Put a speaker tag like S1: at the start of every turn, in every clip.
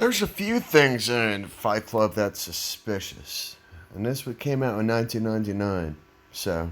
S1: there's a few things in Fight Club that's suspicious. And this one came out in 1999, so...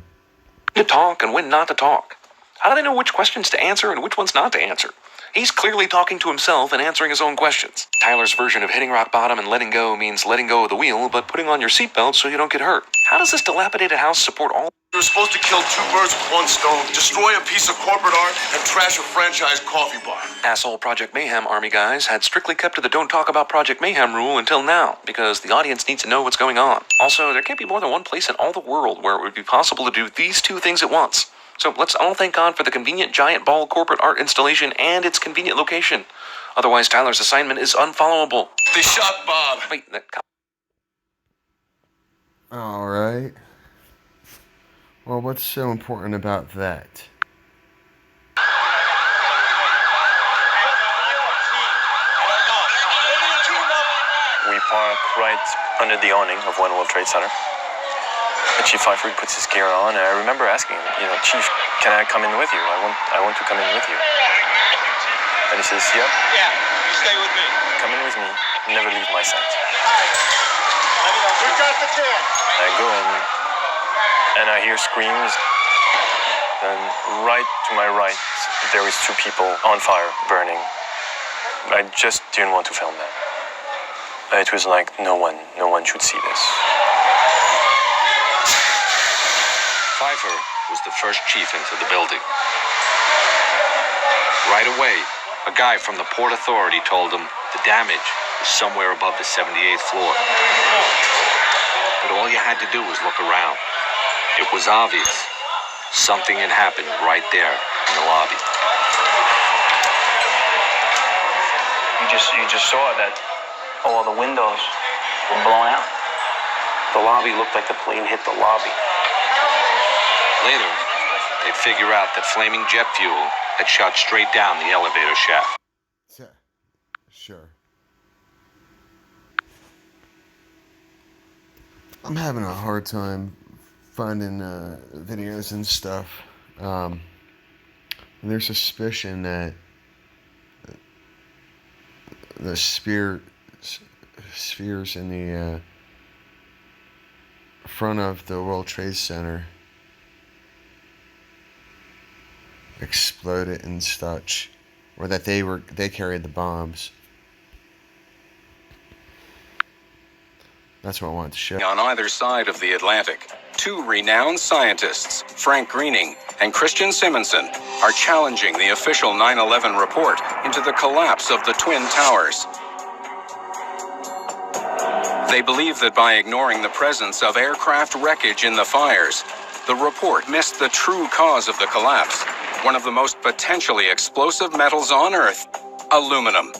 S2: To talk and when not to talk. How do they know which questions to answer and which ones not to answer? He's clearly talking to himself and answering his own questions. Tyler's version of hitting rock bottom and letting go means letting go of the wheel, but putting on your seatbelt so you don't get hurt. How does this dilapidated house support all...
S3: You were supposed to kill two birds with one stone, destroy a piece of corporate art, and trash a franchise coffee bar.
S2: Asshole Project Mayhem army guys had strictly kept to the don't talk about Project Mayhem rule until now, because the audience needs to know what's going on. Also, there can't be more than one place in all the world where it would be possible to do these two things at once. So let's all thank God for the convenient giant ball corporate art installation and its convenient location. Otherwise, Tyler's assignment is unfollowable.
S3: They shot Bob.
S2: Wait, that...
S1: Alright. Well, what's so important about that?
S4: We park right under the awning of One World Trade Center. Chief Pfeiffer puts his gear on, and I remember asking him, Chief, can I come in with you? I want to come in with you. And he says, yep.
S5: Yeah, you stay with me.
S4: Come in with me, never leave my side.
S5: We got the chance.
S4: I go in, and I hear screams, and right to my right, there is two people on fire, burning. I just didn't want to film that. It was like, no one should see this.
S6: Pfeiffer was the first chief into the building. Right away, a guy from the Port Authority told him the damage was somewhere above the 78th floor. But all you had to do was look around. It was obvious. Something had happened right there in the lobby.
S7: You just saw that all the windows were blown out. The lobby looked like the plane hit the lobby.
S6: Later, they'd figure out that flaming jet fuel had shot straight down the elevator shaft.
S1: Yeah, sure. I'm having a hard time finding videos and stuff. And there's suspicion that the spheres in the front of the World Trade Center exploded and such, or that they carried the bombs. That's what I wanted to show.
S8: On either side of the Atlantic, two renowned scientists, Frank Greening and Christian Simonson, are challenging the official 9/11 report into the collapse of the Twin Towers. They believe that by ignoring the presence of aircraft wreckage in the fires, the report missed the true cause of the collapse, one of the most potentially explosive metals on Earth, aluminum.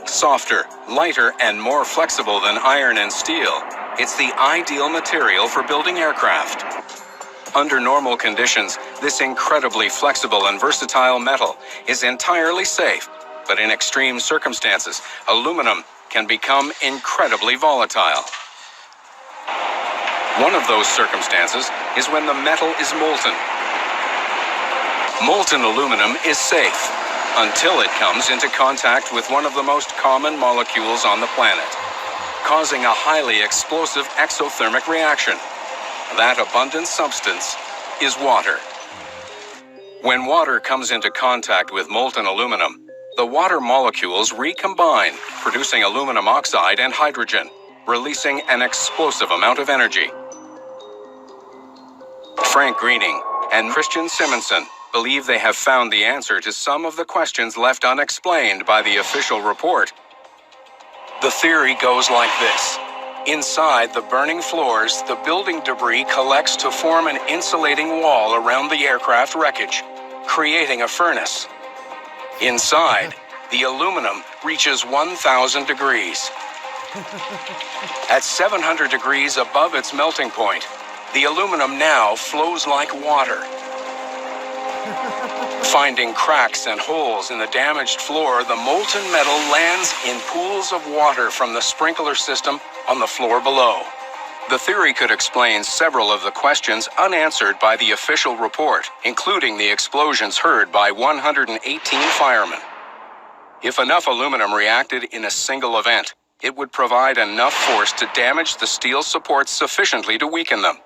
S8: Softer, lighter, and more flexible than iron and steel, it's the ideal material for building aircraft. Under normal conditions, this incredibly flexible and versatile metal is entirely safe, but in extreme circumstances, aluminum can become incredibly volatile. One of those circumstances is when the metal is molten. Molten aluminum is safe until it comes into contact with one of the most common molecules on the planet, causing a highly explosive exothermic reaction. That abundant substance is water. When water comes into contact with molten aluminum, the water molecules recombine, producing aluminum oxide and hydrogen, releasing an explosive amount of energy. Frank Greening and Christian Simonson believe they have found the answer to some of the questions left unexplained by the official report. The theory goes like this. Inside the burning floors, the building debris collects to form an insulating wall around the aircraft wreckage, creating a furnace. Inside, the aluminum reaches 1,000 degrees. At 700 degrees above its melting point, the aluminum now flows like water. Finding cracks and holes in the damaged floor, the molten metal lands in pools of water from the sprinkler system on the floor below. The theory could explain several of the questions unanswered by the official report, including the explosions heard by 118 firemen. If enough aluminum reacted in a single event, it would provide enough force to damage the steel supports sufficiently to weaken them.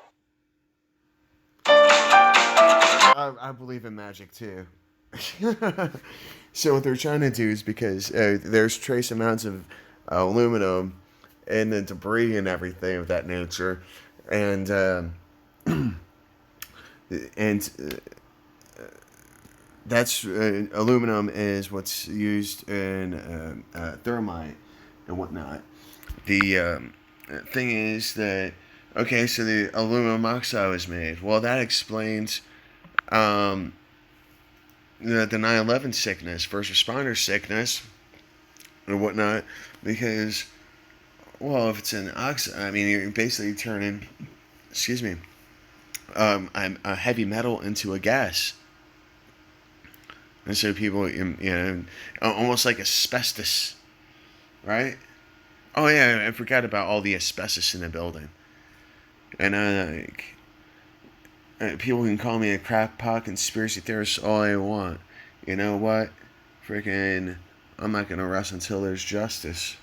S1: I believe in magic too. So what they're trying to do is because there's trace amounts of aluminum in the debris and everything of that nature, and that's aluminum is what's used in thermite and whatnot. The thing is that okay, so the aluminum oxide was made. Well, that explains the 9/11 sickness, first responder sickness, and whatnot, because well, if it's an oxide, I mean, you're basically turning, excuse me, a heavy metal into a gas. And so people, almost like asbestos, right? Oh yeah, I forgot about all the asbestos in the building. And people can call me a crackpot conspiracy theorist all they want. You know what? Freaking, I'm not gonna rest until there's justice.